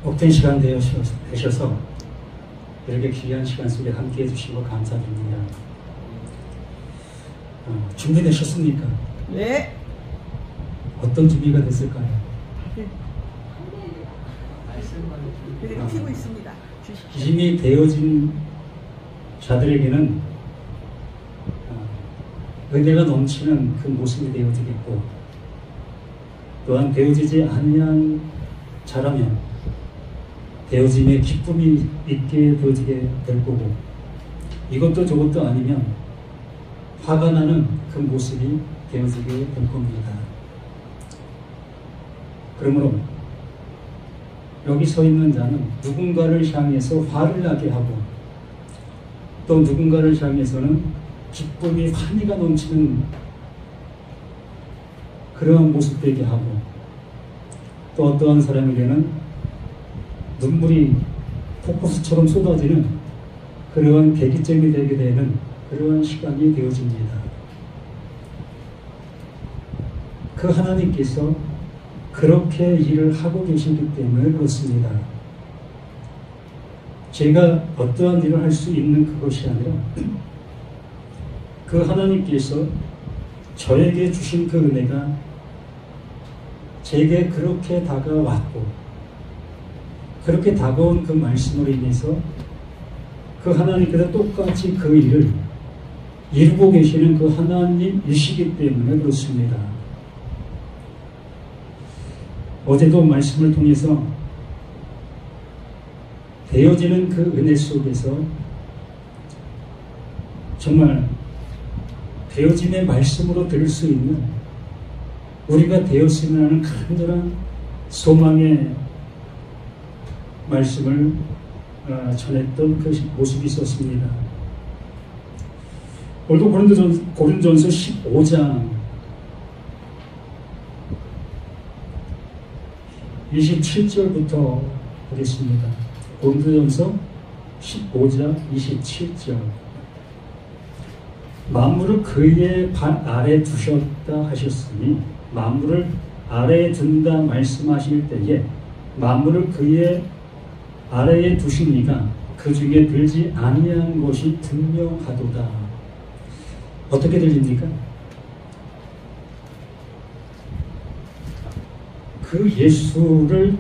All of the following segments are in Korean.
복된 시간 되셔서 이렇게 귀한 시간 속에 함께 해주시고 감사드립니다. 준비되셨습니까? 네. 어떤 준비가 됐을까요? 피고 있습니다. 이미 되어진 자들에게는 은혜가 넘치는 그 모습이 되어지겠고, 또한 되어지지 아니한 자라면 되어짐의 기쁨이 있게 되어지게 될 거고, 이것도 저것도 아니면 화가 나는 그 모습이 되어지게 될 겁니다. 그러므로 여기 서 있는 자는 누군가를 향해서 화를 나게 하고, 또 누군가를 향해서는 기쁨이 환희가 넘치는 그러한 모습 되게 하고, 또 어떠한 사람에게는 눈물이 폭포수처럼 쏟아지는 그러한 계기점이 되게 되는 그러한 시간이 되어집니다. 그 하나님께서 그렇게 일을 하고 계시기 때문에 그렇습니다. 제가 어떠한 일을 할 수 있는 그것이 아니라 그 하나님께서 저에게 주신 그 은혜가 제게 그렇게 다가왔고, 그렇게 다가온 그 말씀으로 인해서 그 하나님께서 똑같이 그 일을 이루고 계시는 그 하나님이시기 때문에 그렇습니다. 어제도 말씀을 통해서 되어지는 그 은혜 속에서 정말 되어짐의 말씀으로 들을 수 있는 우리가 되었으면 하는 간절한 소망의 말씀을 전했던 그 모습이 있었습니다. 오늘도 고린도전서 15장 27절부터 보겠습니다. 고린도전서 15장 27절. 만물을 그의 발 아래 두셨다 하셨으니, 만물을 아래에 둔다 말씀하실 때에 만물을 그의 아래에 두시니가 그 중에 들지 아니한 것이 분명하도다. 어떻게 들립니까? 그 예수를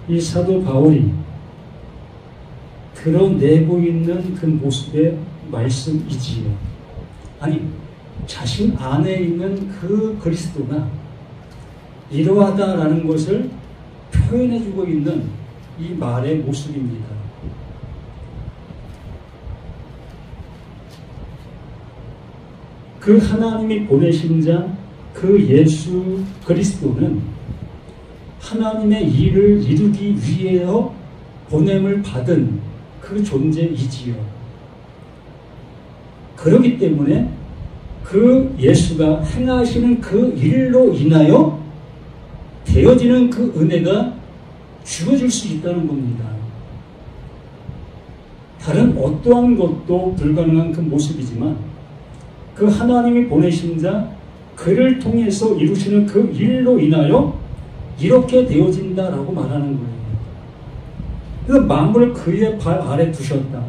이 사도 바울이 드러내고 있는 그 모습의 말씀이지요. 아니, 자신 안에 있는 그 그리스도가 이러하다라는 것을 표현해주고 있는 이 말의 모습입니다. 그 하나님이 보내신 자, 그 예수 그리스도는 하나님의 일을 이루기 위해서 보냄을 받은 그 존재이지요. 그렇기 때문에 그 예수가 행하시는 그 일로 인하여 되어지는 그 은혜가 주어질 수 있다는 겁니다. 다른 어떠한 것도 불가능한 그 모습이지만 그 하나님이 보내신 자, 그를 통해서 이루시는 그 일로 인하여 이렇게 되어진다라고 말하는 거예요. 그래서 만물을 그의 발 아래 두셨다.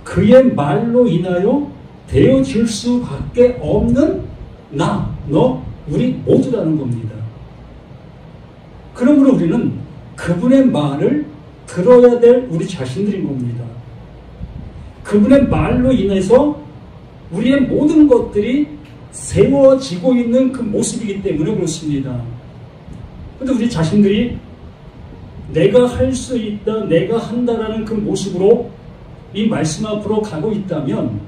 그의 말로 인하여 되어질 수밖에 없는 나, 너, 우리 모두라는 겁니다. 그러므로 우리는 그분의 말을 들어야 될 우리 자신들인 겁니다. 그분의 말로 인해서 우리의 모든 것들이 세워지고 있는 그 모습이기 때문에 그렇습니다. 그런데 우리 자신들이 내가 할 수 있다, 내가 한다라는 그 모습으로 이 말씀 앞으로 가고 있다면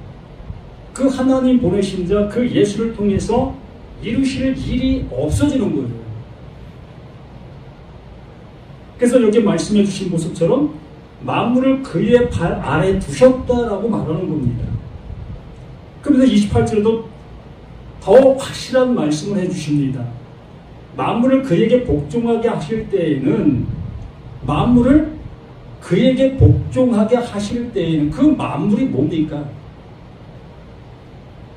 그 하나님 보내신 자, 그 예수를 통해서 이루실 일이 없어지는 거예요. 그래서 여기 말씀해 주신 모습처럼 만물을 그의 발 아래 두셨다라고 말하는 겁니다. 그러면서 28절에도 더 확실한 말씀을 해주십니다. 만물을 그에게 복종하게 하실 때에는, 만물을 그에게 복종하게 하실 때에는 그 만물이 뭡니까?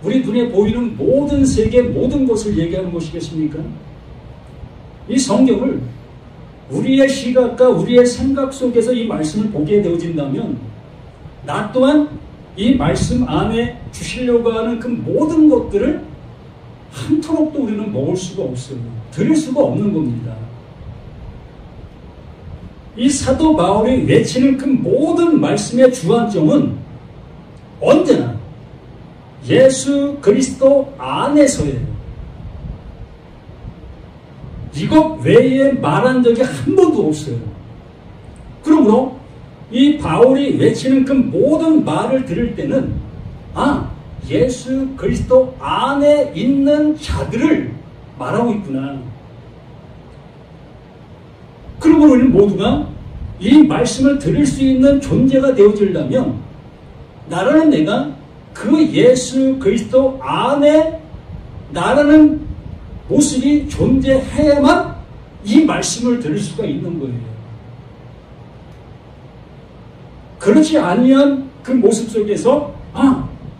우리 눈에 보이는 모든 세계, 모든 것을 얘기하는 것이겠습니까? 이 성경을 우리의 시각과 우리의 생각 속에서 이 말씀을 보게 되어진다면 나 또한 이 말씀 안에 주시려고 하는 그 모든 것들을 한토록도 우리는 먹을 수가 없어요. 들을 수가 없는 겁니다. 이 사도 바울이 외치는 그 모든 말씀의 주안점은 언제나 예수 그리스도 안에서예요. 이것 외에 말한 적이 한 번도 없어요. 그러므로 이 바울이 외치는 그 모든 말을 들을 때는 예수 그리스도 안에 있는 자들을 말하고 있구나. 그러므로 우리는 모두가 이 말씀을 들을 수 있는 존재가 되어지려면 나라는 내가 그 예수 그리스도 안에 나라는 모습이 존재해야만 이 말씀을 들을 수가 있는 거예요. 그렇지 아니한 그 모습 속에서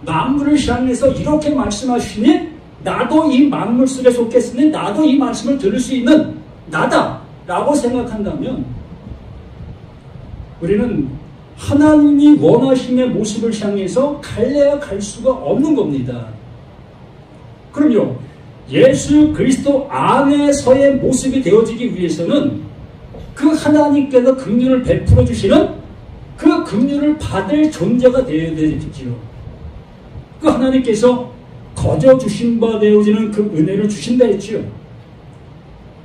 만물을 향해서 이렇게 말씀하시니 나도 이 만물 속에 속했으니 나도 이 말씀을 들을 수 있는 나다 라고 생각한다면 우리는 하나님이 원하심의 모습을 향해서 갈래야 갈 수가 없는 겁니다. 그럼요, 예수 그리스도 안에서의 모습이 되어지기 위해서는 그 하나님께서 긍휼을 베풀어 주시는 그 긍휼을 받을 존재가 되어야 되겠지요. 그 하나님께서 거저 주신 바 되어지는 그 은혜를 주신다 했지요.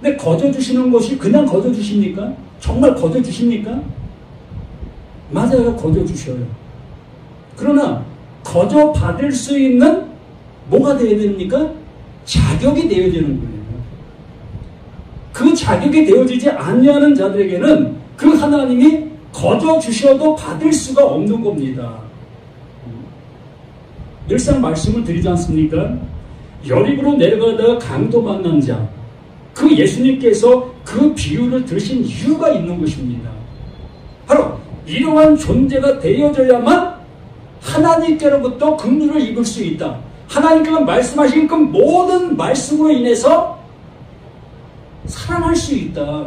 근데 거저 주시는 것이 그냥 거저 주십니까? 정말 거저 주십니까? 맞아요, 거저 주셔요. 그러나 거저 받을 수 있는 뭐가 되어야 됩니까? 자격이 되어야 되는 거예요. 그 자격이 되어지지 않냐는 자들에게는 그 하나님이 거저 주셔도 받을 수가 없는 겁니다. 늘상 말씀을 드리지 않습니까? 여리고로 내려가다가 강도 만난 자, 그 예수님께서 그 비유를 들으신 이유가 있는 것입니다. 바로 이러한 존재가 되어져야만 하나님께로부터 긍휼을 입을 수 있다. 하나님께서 말씀하신 그 모든 말씀으로 인해서 살아날 수 있다.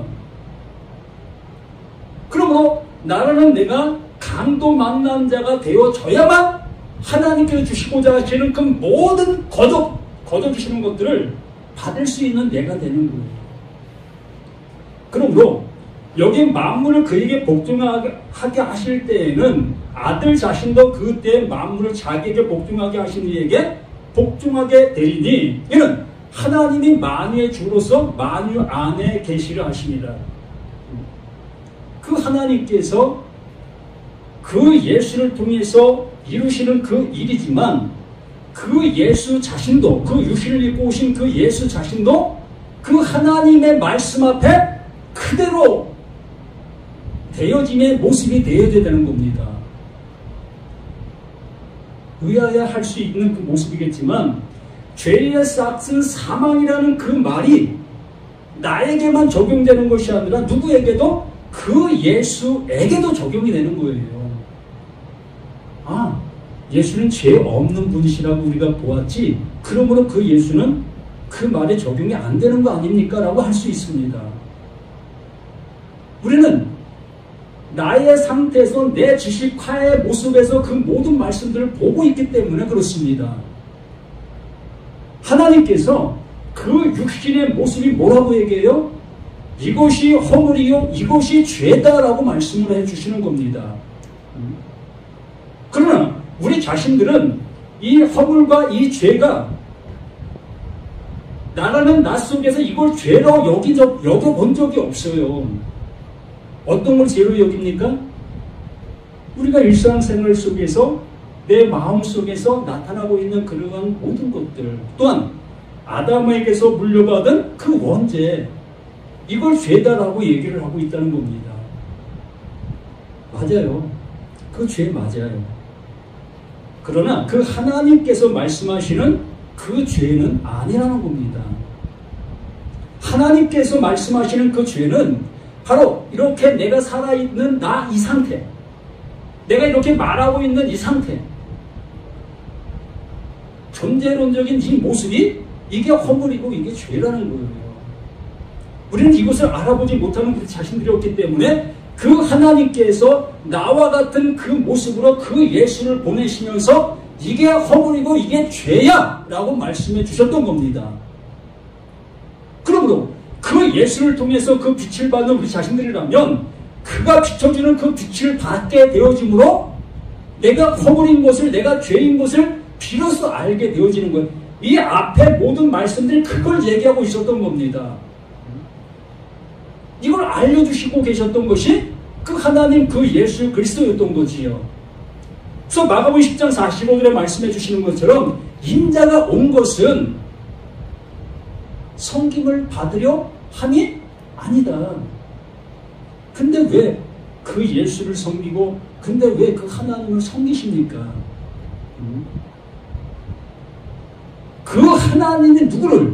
그러므로 나라는 내가 강도 만난 자가 되어져야만 하나님께서 주시고자 하시는 그 모든 거저 주시는 것들을 받을 수 있는 내가 되는 거예요. 그러므로 여기 만물을 그에게 복종하게 하실 때에는 아들 자신도 그때 만물을 자기에게 복종하게 하신 이에게 복종하게 되리니 이는 하나님이 만유의 주로서 만유 안에 계시려 하십니다. 그 하나님께서 그 예수를 통해서 이루시는 그 일이지만 그 예수 자신도 그 육신을 입고 오신 그 예수 자신도 그 하나님의 말씀 앞에 그대로 되어짐의 모습이 되어야 되는 겁니다. 의아해 할 수 있는 그 모습이겠지만 죄의 싹은 사망이라는 그 말이 나에게만 적용되는 것이 아니라 누구에게도 그 예수에게도 적용이 되는 거예요. 예수는 죄 없는 분이시라고 우리가 보았지 그러므로 그 예수는 그 말에 적용이 안 되는 거 아닙니까? 라고 할 수 있습니다. 우리는 나의 상태에서 내 지식화의 모습에서 그 모든 말씀들을 보고 있기 때문에 그렇습니다. 하나님께서 그 육신의 모습이 뭐라고 얘기해요? 이것이 허물이요 이것이 죄다라고 말씀을 해주시는 겁니다. 그러나 우리 자신들은 이 허물과 이 죄가 나라는 나 속에서 이걸 죄로 여겨본 적이 없어요. 어떤 걸 죄로 여깁니까? 우리가 일상생활 속에서 내 마음 속에서 나타나고 있는 그러한 모든 것들 또한 아담에게서 물려받은 그 원죄 이걸 죄다라고 얘기를 하고 있다는 겁니다. 맞아요. 그 죄 맞아요. 그러나 그 하나님께서 말씀하시는 그 죄는 아니라는 겁니다. 하나님께서 말씀하시는 그 죄는 바로 이렇게 내가 살아있는 나 이 상태, 내가 이렇게 말하고 있는 이 상태, 존재론적인 이 모습이 이게 허물이고 이게 죄라는 거예요. 우리는 이것을 알아보지 못하는 우리 자신들이었기 때문에 그 하나님께서 나와 같은 그 모습으로 그 예수를 보내시면서 이게 허물이고 이게 죄야 라고 말씀해 주셨던 겁니다. 그러므로 그 예수를 통해서 그 빛을 받는 우리 자신들이라면 그가 비춰주는 그 빛을 받게 되어짐으로 내가 허물인 것을, 내가 죄인 것을 비로소 알게 되어지는 거예요. 이 앞에 모든 말씀들이 그걸 얘기하고 있었던 겁니다. 이걸 알려주시고 계셨던 것이 그 하나님 그 예수 그리스도였던 거지요. 그래서 마가복음 10장 45절에 말씀해 주시는 것처럼 인자가 온 것은 섬김을 받으려 함이 아니다. 근데 왜 그 예수를 섬기고 근데 왜 그 하나님을 섬기십니까? 그 하나님이 누구를?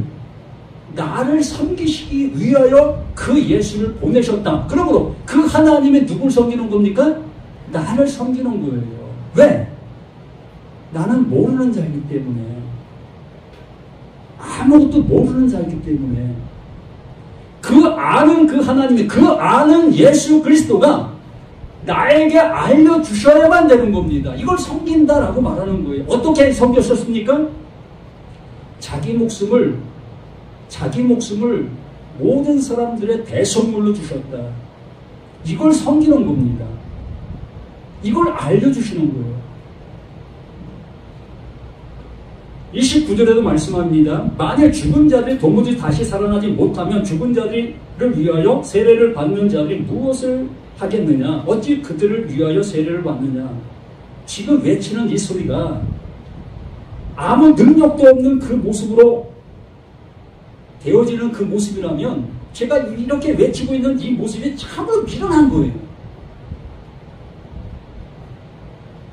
나를 섬기시기 위하여 그 예수를 보내셨다. 그러므로 그 하나님이 누굴 섬기는 겁니까? 나를 섬기는 거예요. 왜? 나는 모르는 자이기 때문에. 아무것도 모르는 자이기 때문에. 그 아는 그 하나님이, 그 아는 예수 그리스도가 나에게 알려주셔야만 되는 겁니다. 이걸 섬긴다라고 말하는 거예요. 어떻게 섬겼었습니까? 자기 목숨을 모든 사람들의 대선물로 주셨다. 이걸 섬기는 겁니다. 이걸 알려주시는 거예요. 29절에도 말씀합니다. 만일 죽은 자들이 도무지 다시 살아나지 못하면 죽은 자들을 위하여 세례를 받는 자들이 무엇을 하겠느냐? 어찌 그들을 위하여 세례를 받느냐? 지금 외치는 이 소리가 아무 능력도 없는 그 모습으로 되어지는 그 모습이라면 제가 이렇게 외치고 있는 이 모습이 참으로 미련한 거예요.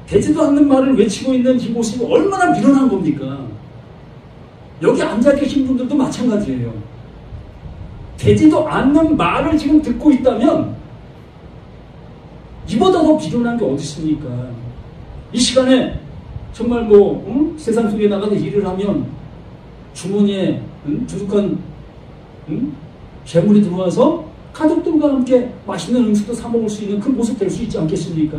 되지도 않는 말을 외치고 있는 이 모습이 얼마나 미련한 겁니까? 여기 앉아 계신 분들도 마찬가지예요. 되지도 않는 말을 지금 듣고 있다면 이보다 더 미련한 게 어디 있습니까? 이 시간에 정말 세상 속에 나가서 일을 하면 주머니에 두둑한 재물이 들어와서 가족들과 함께 맛있는 음식도 사 먹을 수 있는 그 모습 될 수 있지 않겠습니까?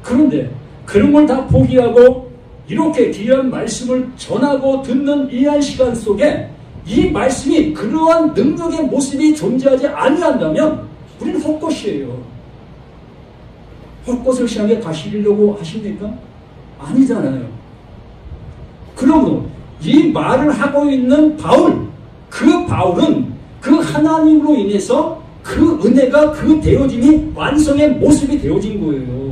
그런데 그런 걸 다 포기하고 이렇게 귀한 말씀을 전하고 듣는 이 한 시간 속에 이 말씀이 그러한 능력의 모습이 존재하지 아니한다면 우리는 헛것이에요. 헛것을 향해 가시려고 하십니까? 아니잖아요. 그러므로 이 말을 하고 있는 그 바울은 그 하나님으로 인해서 그 은혜가 그 되어짐이 완성의 모습이 되어진 거예요.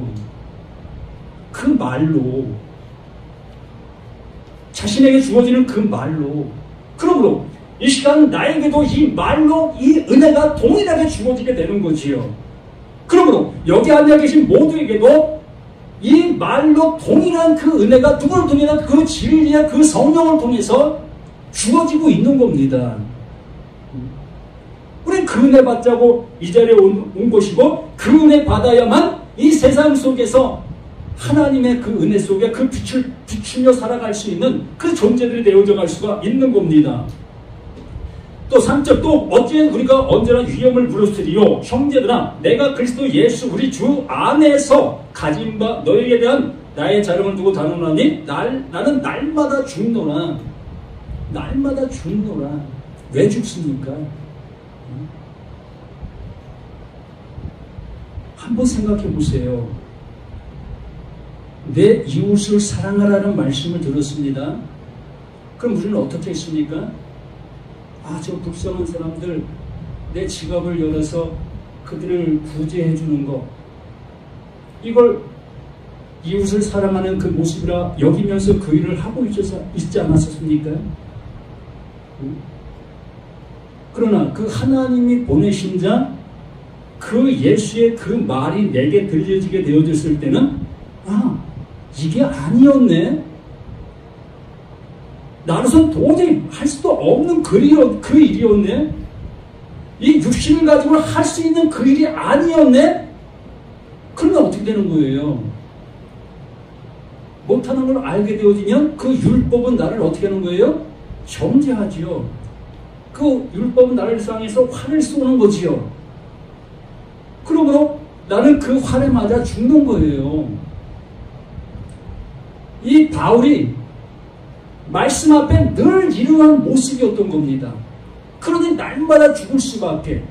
그 말로 자신에게 주어지는 그 말로. 그러므로 이 시간 나에게도 이 말로 이 은혜가 동일하게 주어지게 되는 거지요. 그러므로 여기 앉아 계신 모두에게도 이 말로 동일한 그 은혜가 누구를 통해서 그 진리의 그 성령을 통해서 주어지고 있는 겁니다. 우리는 그 은혜 받자고 이 자리에 온 것이고 그 은혜 받아야만 이 세상 속에서 하나님의 그 은혜 속에 그 빛을 비추며 살아갈 수 있는 그 존재들이 되어져 갈 수가 있는 겁니다. 또 3절 또 어찌 우리가 언제나 위험을 무릅쓰리요 형제들아 내가 그리스도 예수 우리 주 안에서 가진 바 너에게 대한 나의 자랑을 두고 다루나니 나는 날마다 죽노라. 날마다 죽노라. 왜 죽습니까? 한번 생각해 보세요. 내 이웃을 사랑하라는 말씀을 들었습니다. 그럼 우리는 어떻게 했습니까? 저 불쌍한 사람들 내 지갑을 열어서 그들을 구제해 주는 거, 이걸 이웃을 사랑하는 그 모습이라 여기면서 그 일을 하고 있지 않았습니까? 그러나 그 하나님이 보내신 자, 그 예수의 그 말이 내게 들려지게 되어졌을 때는 이게 아니었네. 나로선 도저히 할 수도 없는 그 일이었네. 이 육신을 가지고 할 수 있는 그 일이 아니었네. 그러면 어떻게 되는 거예요? 못하는 걸 알게 되어지면 그 율법은 나를 어떻게 하는 거예요? 정죄하지요. 그 율법은 나를 향해서 활을 쏘는 거지요. 그러므로 나는 그 활에 맞아 죽는 거예요. 이 바울이 말씀 앞에 늘 이러한 모습이었던 겁니다. 그러니 날마다 죽을 수밖에,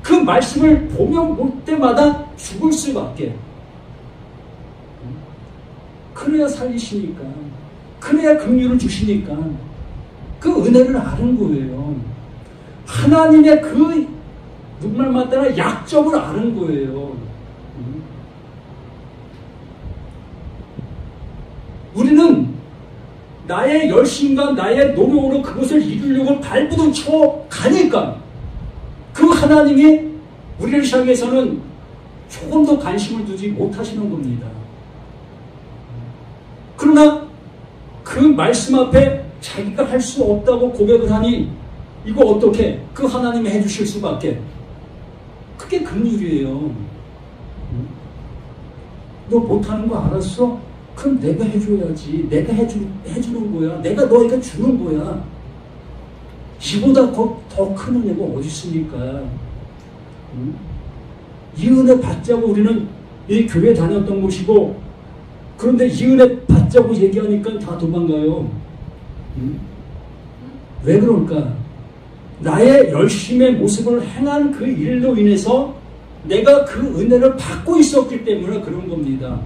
그 말씀을 보면 볼 때마다 죽을 수밖에. 그래야 살리시니까, 그래야 긍휼을 주시니까 그 은혜를 아는 거예요. 하나님의 그 말마다 약점을 아는 거예요. 우리는 나의 열심과 나의 노력으로 그것을 이루려고 발부둥 쳐 가니까 그 하나님이 우리를 향해서는 조금 더 관심을 두지 못하시는 겁니다. 그러나 그 말씀 앞에 자기가 할 수 없다고 고백을 하니 이거 어떻게 그 하나님이 해주실 수밖에. 그게 긍휼이에요. 너 못하는 거 알았어? 그럼 내가 해줘야지. 내가 해주는 거야. 내가 너에게 주는 거야. 이보다 더 큰 은혜가 어디 있습니까? 이 은혜 받자고 우리는 이 교회 다녔던 곳이고, 그런데 이 은혜 받자고 얘기하니까 다 도망가요. 왜 그럴까? 나의 열심의 모습을 행한 그 일로 인해서 내가 그 은혜를 받고 있었기 때문에 그런 겁니다.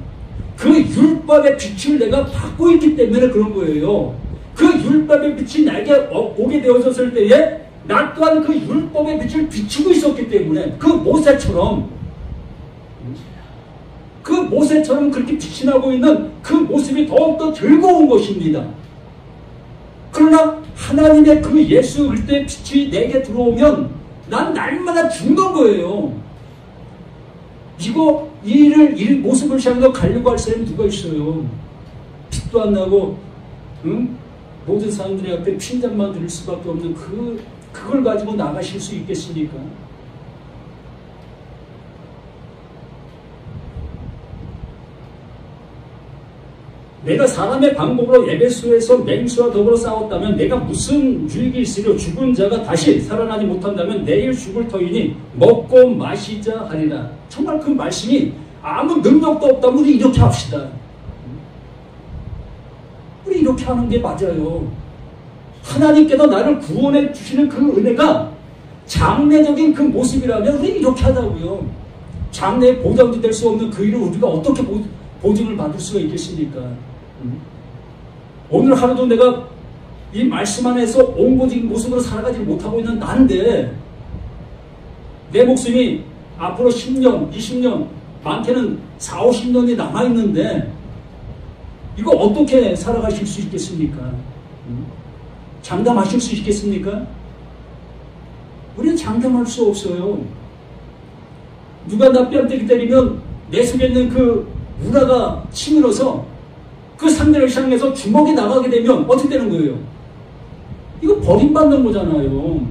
그 율법의 빛을 내가 받고 있기 때문에 그런 거예요. 그 율법의 빛이 나에게 오게 되어졌을 때에 나 또한 그 율법의 빛을 비추고 있었기 때문에 그 모세처럼 그렇게 빛이 나고 있는 그 모습이 더욱더 즐거운 것입니다. 그러나 하나님의 그 예수 그리스도의 빛이 내게 들어오면 난 날마다 죽는 거예요. 이 모습을 향해서 가려고 할 사람이 누가 있어요? 빛도 안 나고, 모든 사람들이 앞에 핀잔만 들을 수밖에 없는 그걸 가지고 나가실 수 있겠습니까? 내가 사람의 방법으로 에베소에서 맹수와 더불어 싸웠다면 내가 무슨 유익이 있으려? 죽은 자가 다시 살아나지 못한다면 내일 죽을 터이니 먹고 마시자 하리라. 정말 그 말씀이 아무 능력도 없다면 우리 이렇게 합시다. 우리 이렇게 하는 게 맞아요. 하나님께서 나를 구원해 주시는 그 은혜가 장래적인 그 모습이라면 우리 이렇게 하자고요. 장래에 보장도 될 수 없는 그 일을 우리가 어떻게 보증을 받을 수가 있겠습니까? 오늘 하루도 내가 이 말씀 안에서 옹고진 모습으로 살아가지 못하고 있는 난데 내 목숨이 앞으로 10년, 20년, 많게는 4, 50년이 남아있는데 이거 어떻게 살아가실 수 있겠습니까? 장담하실 수 있겠습니까? 우리는 장담할 수 없어요. 누가 나 뺨때기 때리면 내 속에 있는 그 문화가 치밀어서 그 상대를 향해서 주먹이 나가게 되면 어떻게 되는 거예요? 이거 버림받는 거잖아요.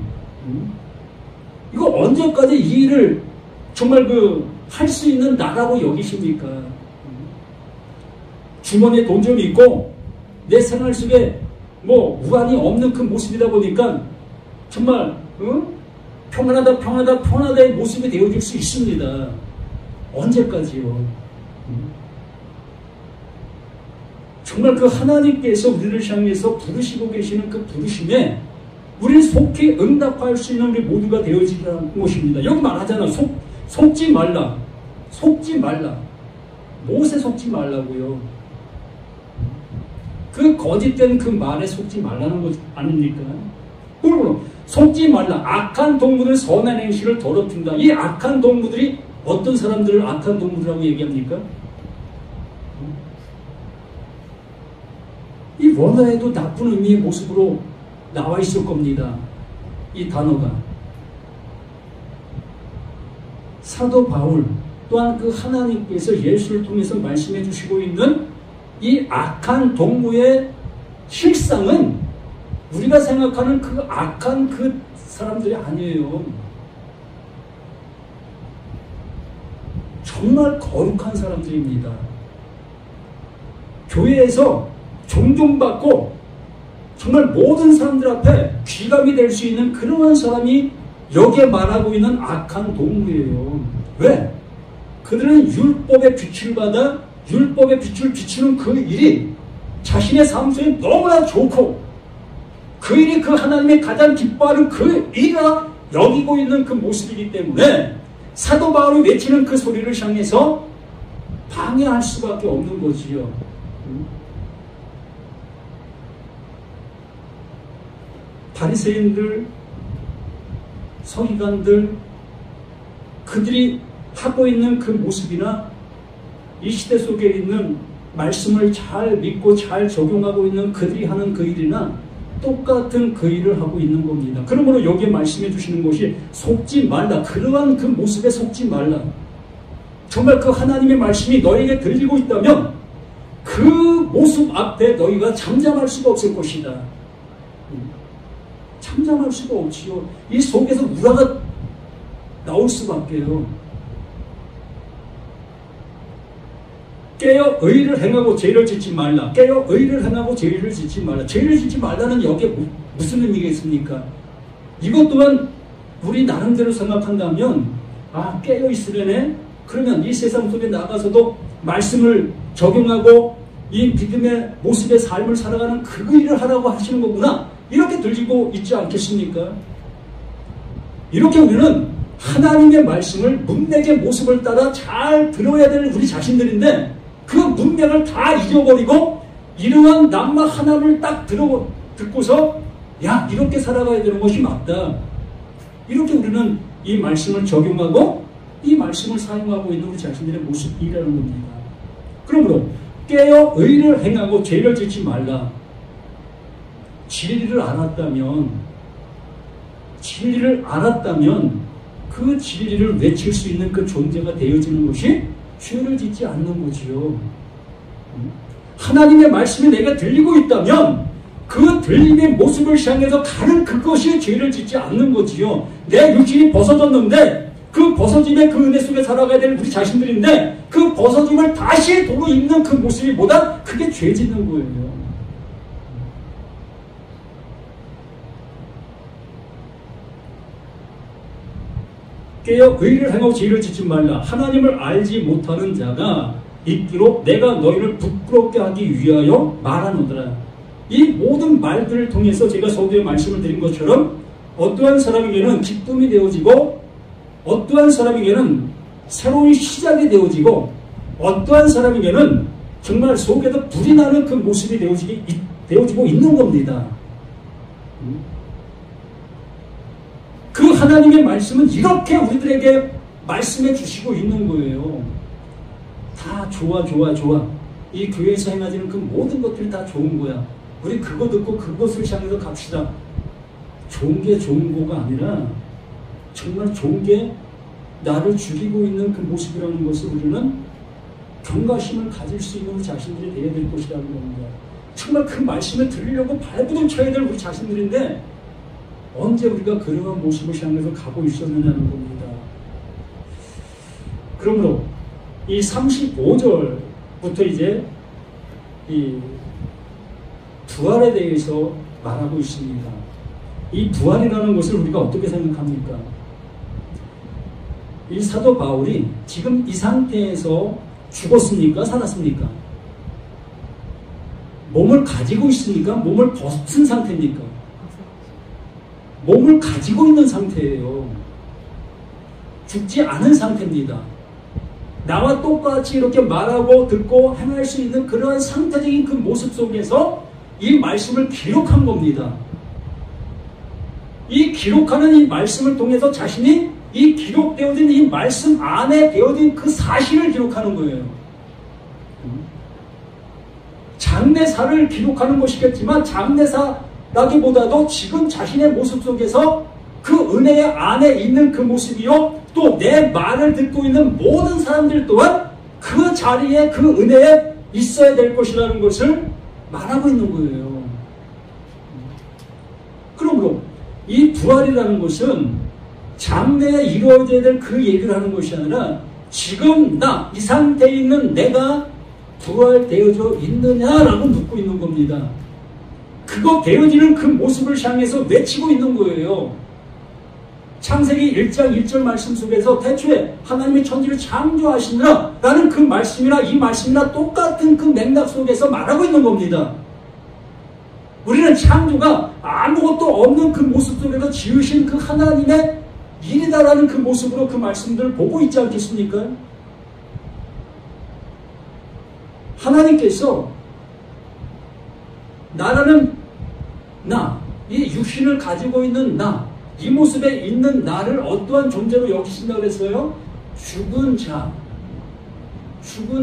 이거 언제까지 이 일을 정말 할 수 있는 나라고 여기십니까? 주머니에 돈 좀 있고 내 생활 속에 우한이 없는 그 모습이다 보니까 정말 평안하다의 모습이 되어질 수 있습니다. 언제까지요? 정말 그 하나님께서 우리를 향해서 부르시고 계시는 그 부르심에 우리는 속히 응답할 수 있는 우리 모두가 되어지라는 것입니다. 여기 말하잖아. 속지 말라. 속지 말라. 무엇에 속지 말라고요? 그 거짓된 그 말에 속지 말라는 것 아닙니까? 그리고 속지 말라. 악한 동물은 선한 행실을 더럽힌다. 이 악한 동물들이 어떤 사람들을 악한 동물이라고 얘기합니까? 이 원어에도 나쁜 의미의 모습으로 나와 있을 겁니다. 이 단어가. 사도 바울 또한 그 하나님께서 예수를 통해서 말씀해 주시고 있는 이 악한 동무의 실상은 우리가 생각하는 그 악한 그 사람들이 아니에요. 정말 거룩한 사람들입니다. 교회에서 존경받고 정말 모든 사람들 앞에 귀감이 될 수 있는 그러한 사람이 여기에 말하고 있는 악한 동무예요. 왜? 그들은 율법의 빛을 받아 율법의 빛을 비추는 그 일이 자신의 삶 속에 너무나 좋고 그 일이 그 하나님의 가장 기뻐하는 그 일이라 여기고 있는 그 모습이기 때문에 사도 바울이 외치는 그 소리를 향해서 방해할 수밖에 없는 거지요. 바리새인들, 서기관들, 그들이 하고 있는 그 모습이나 이 시대 속에 있는 말씀을 잘 믿고 잘 적용하고 있는 그들이 하는 그 일이나 똑같은 그 일을 하고 있는 겁니다. 그러므로 여기에 말씀해 주시는 것이 속지 말라. 그러한 그 모습에 속지 말라. 정말 그 하나님의 말씀이 너에게 들리고 있다면 그 모습 앞에 너희가 잠잠할 수가 없을 것이다. 잠잠할 수가 없지요. 이 속에서 우라가 나올 수밖에요. 깨어 의를 행하고 죄를 짓지 말라. 깨어 의를 행하고 죄를 짓지 말라. 죄를 짓지 말라는 여기에 무슨 의미겠습니까? 이것 또한 우리 나름대로 생각한다면 깨어 있으려네. 그러면 이 세상 속에 나가서도 말씀을 적용하고 이 믿음의 모습의 삶을 살아가는 그 일을 하라고 하시는 거구나. 이렇게 들리고 있지 않겠습니까? 이렇게 우리는 하나님의 말씀을 문맥의 모습을 따라 잘 들어야 될 우리 자신들인데 그 문맥을 다 잊어버리고 이러한 낭만 하나를 딱 듣고서 이렇게 살아가야 되는 것이 맞다. 이렇게 우리는 이 말씀을 적용하고 이 말씀을 사용하고 있는 우리 자신들의 모습이라는 겁니다. 그러므로 깨어 의를 행하고 죄를 짓지 말라. 진리를 알았다면 그 진리를 외칠 수 있는 그 존재가 되어지는 것이 죄를 짓지 않는 거지요. 하나님의 말씀이 내가 들리고 있다면 그 들림의 모습을 향해서 가는 그것이 죄를 짓지 않는 거지요. 내 육신이 벗어졌는데 그 벗어짐의 그 은혜 속에 살아가야 될 우리 자신들인데 그 벗어짐을 다시 도로 입는 그 모습이 보다 그게 죄 짓는 거예요. 깨어 의를 행하고 죄를 짓지 말라. 하나님을 알지 못하는 자가 있기로 내가 너희를 부끄럽게 하기 위하여 말하노더라. 이 모든 말들을 통해서 제가 서두에 말씀을 드린 것처럼 어떠한 사람에게는 기쁨이 되어지고 어떠한 사람에게는 새로운 시작이 되어지고 어떠한 사람에게는 정말 속에서 불이 나는 그 모습이 되어지고 있는 겁니다. 그 하나님의 말씀은 이렇게 우리들에게 말씀해 주시고 있는 거예요. 다 좋아. 이 교회에서 행하지는 그 모든 것들이 다 좋은 거야. 우리 그거 듣고 그것을 향해서 갑시다. 좋은 게 좋은 거가 아니라 정말 좋은 게 나를 죽이고 있는 그 모습이라는 것을 우리는 경각심을 가질 수 있는 자신들이 되어야 될 것이라는 겁니다. 정말 그 말씀을 들으려고 발부둥 쳐야 될 우리 자신들인데 언제 우리가 그러한 모습을 향해서 가고 있었느냐는 겁니다. 그러므로 이 35절부터 이제 이 부활에 대해서 말하고 있습니다. 이 부활이라는 것을 우리가 어떻게 생각합니까? 이 사도 바울이 지금 이 상태에서 죽었습니까? 살았습니까? 몸을 가지고 있습니까? 몸을 벗은 상태입니까? 몸을 가지고 있는 상태예요. 죽지 않은 상태입니다. 나와 똑같이 이렇게 말하고 듣고 행할 수 있는 그러한 상태적인 그 모습 속에서 이 말씀을 기록한 겁니다. 이 기록하는 이 말씀을 통해서 자신이 이 기록되어진 이 말씀 안에 되어진 그 사실을 기록하는 거예요. 장래사를 기록하는 것이겠지만 장래사라기보다도 지금 자신의 모습 속에서 그 은혜 안에 있는 그 모습이요, 또 내 말을 듣고 있는 모든 사람들 또한 그 자리에 그 은혜에 있어야 될 것이라는 것을 말하고 있는 거예요. 그러므로 이 부활이라는 것은 장래에 이루어져야 될 그 얘기를 하는 것이 아니라 지금 이 상태에 있는 내가 부활되어져 있느냐라고 묻고 있는 겁니다. 그 그거 되어지는 그 모습을 향해서 외치고 있는 거예요. 창세기 1장 1절 말씀 속에서 태초에 하나님의 천지를 창조하시느라 라는 그 말씀이나 이 말씀이나 똑같은 그 맥락 속에서 말하고 있는 겁니다. 우리는 창조가 아무것도 없는 그 모습 속에서 지으신 그 하나님의 일이다라는 그 모습으로 그 말씀들을 보고 있지 않겠습니까? 하나님께서 나라는 나, 이 육신을 가지고 있는 나, 이 모습에 있는 나를 어떠한 존재로 여기신다고 했어요? 죽은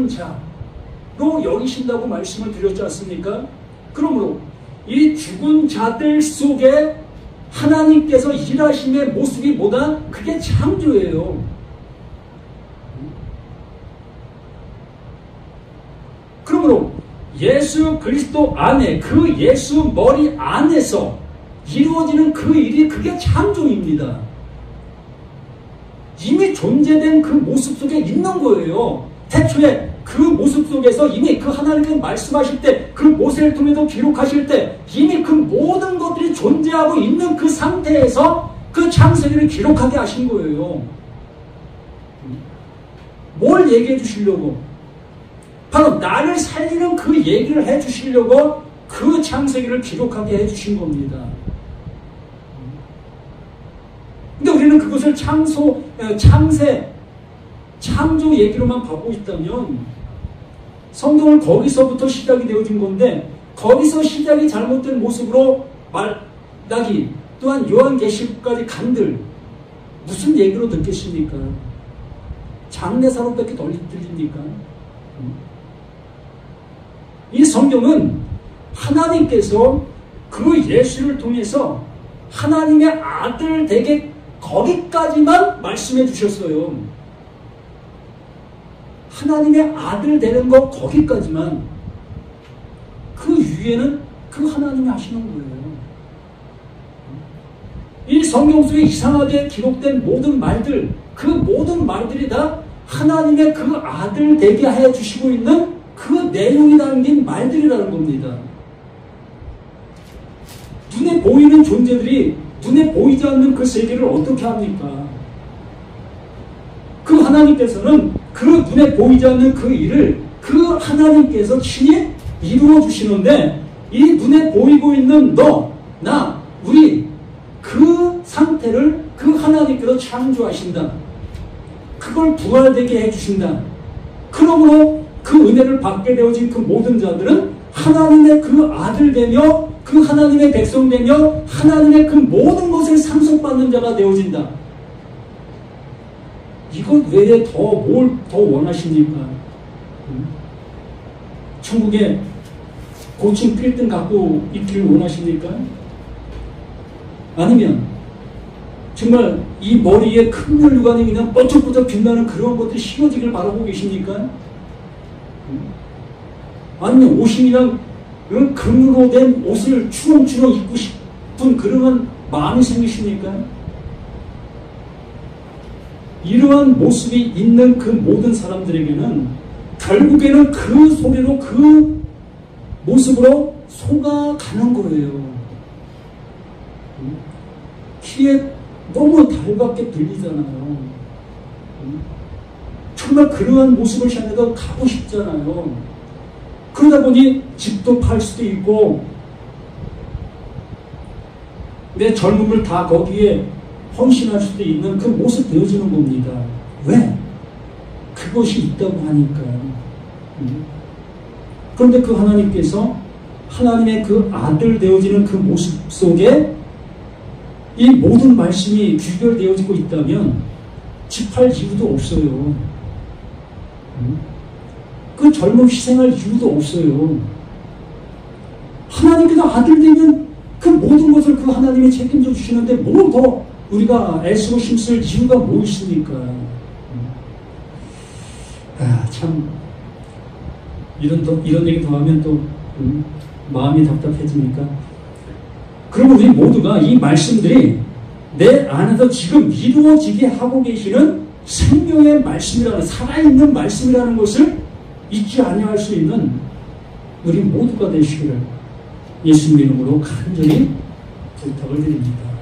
자로 여기신다고 말씀을 드렸지 않습니까? 그러므로 이 죽은 자들 속에 하나님께서 일하심의 모습이 뭐다? 그게 창조예요. 그러므로 예수 그리스도 안에, 그 예수 머리 안에서 이루어지는 그 일이 그게 창조입니다. 이미 존재된 그 모습 속에 있는 거예요. 태초에 그 모습 속에서 이미 그 하나님이 말씀하실 때, 그 모세를 통해서 기록하실 때 이미 그 모든 것들이 존재하고 있는 그 상태에서 그 창세기를 기록하게 하신 거예요. 뭘 얘기해 주시려고? 바로 나를 살리는 그 얘기를 해 주시려고 그 창세기를 기록하게 해 주신 겁니다. 근데 우리는 그것을 창조 얘기로만 보고 있다면 성경은 거기서부터 시작이 되어진 건데, 거기서 시작이 잘못된 모습으로 말하기, 또한 요한계시록까지 간들 무슨 얘기로 듣겠습니까? 장례사로밖에 덜 들립니까? 이 성경은 하나님께서 그 예수를 통해서 하나님의 아들 되게 거기까지만 말씀해 주셨어요. 하나님의 아들 되는 거 거기까지만. 그 위에는 그 하나님이 하시는 거예요. 이 성경 속에 이상하게 기록된 모든 말들, 그 모든 말들이 다 하나님의 그 아들 되게 해 주시고 있는 그 내용이 담긴 말들이라는 겁니다. 눈에 보이는 존재들이 눈에 보이지 않는 그 세계를 어떻게 합니까? 그 하나님께서는 그 눈에 보이지 않는 그 일을 그 하나님께서 친히 이루어 주시는데, 이 눈에 보이고 있는 너, 나, 우리 그 상태를 그 하나님께서 창조하신다. 그걸 부활되게 해주신다. 그러므로 그 은혜를 받게 되어진 그 모든 자들은 하나님의 그 아들 되며 그 하나님의 백성 되며 하나님의 그 모든 것을 상속받는 자가 되어진다. 이것 외에 뭘 더 원하십니까? 천국에 고층 빌딩 갖고 있기를 원하십니까? 아니면 정말 이 머리에 큰 혈관이 그냥 뻗쩍뻗쩍 빛나는 그런 것들이 씌워지길 바라고 계십니까? 아니면 옷이 그냥 금으로 된 옷을 추렁추렁 입고 싶은 그런 마음이 생기십니까? 이러한 모습이 있는 그 모든 사람들에게는 결국에는 그 소리로, 그 모습으로 속아가는 거예요. 귀에 너무 달갑게 들리잖아요. 정말 그러한 모습을 향해서 가고 싶잖아요. 그러다 보니 집도 팔 수도 있고 내 젊음을 다 거기에 헌신할 수도 있는 그 모습 되어지는 겁니다. 왜? 그것이 있다고 하니까. 그런데 그 하나님께서 하나님의 그 아들 되어지는 그 모습 속에 이 모든 말씀이 귀결되어지고 있다면 집할 이유도 없어요. 그 젊음 희생할 이유도 없어요. 하나님께서 아들 되면 그 모든 것을 그 하나님이 책임져 주시는데 뭘 더 우리가 애쓰고 힘쓸 이유가 뭐 있습니까? 참 이런 얘기 더 하면 또 마음이 답답해집니까? 그러면 우리 모두가 이 말씀들이 내 안에서 지금 이루어지게 하고 계시는 생명의 말씀이라는, 살아있는 말씀이라는 것을 잊지 아니할 수 있는 우리 모두가 되시기를 예수님 이름으로 간절히 부탁을 드립니다.